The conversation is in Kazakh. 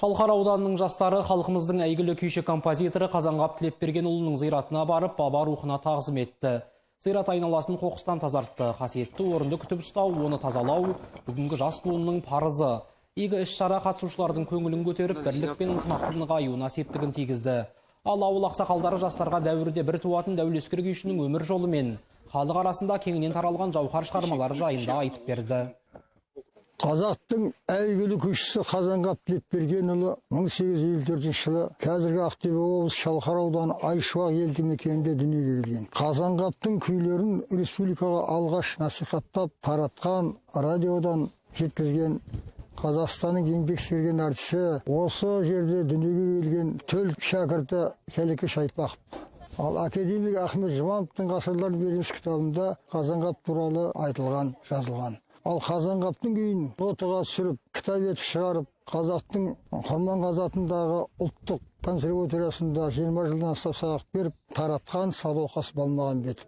Шалқар ауданының жастары халқымыздың әйгілі күйші композиторы Қазанғап Тілепбергенұлының зиратына барып, баба рухына тағзым етті. Зират айналасын қоқыстан тазартты. Қасиетті орынды күтіп ұстау, оны тазалау бүгінгі жас буынның парызы. Игі іс-шара қатысушылардың көңілін көтеріп, бірлік пен ынтымақтың нығаюына септігін тигізді. Ал ауыл ақсақалдары жастарға дәуірде бір туатын дәулескер күйшінің өмір жолы мен халық арасында кеңінен таралған жауһар шығармалары жайында айтып берді. Қазақтың әйгілі күйшісі Қазанғап Тілепбергенұлы 1854 жылы қазіргі Ақтөбе облысы Шалқар ауданы Айшуақ елді мекенінде дүниеге келген. Қазанғаптың күйлерін республикаға алғаш насихаттап таратқан, радиодан жеткізген Қазақстанның еңбек сіңірген артисі, осы жерде дүниеге келген төл шәкірті Шәлеке Шайпақов. Ал академик Ахмет Жұмановтың ғасырлар берес кітабында Қазанғап туралы айтылған, жазылған. Ал Қазанғаптың күйін нотаға түсіріп, кітап етіп шығарып, қазақтың Құрманғазы атындағы ұлттық консерваториясында 20 жылдан астам сабақ беріп, таратқан Садуақас Балмағанбетов.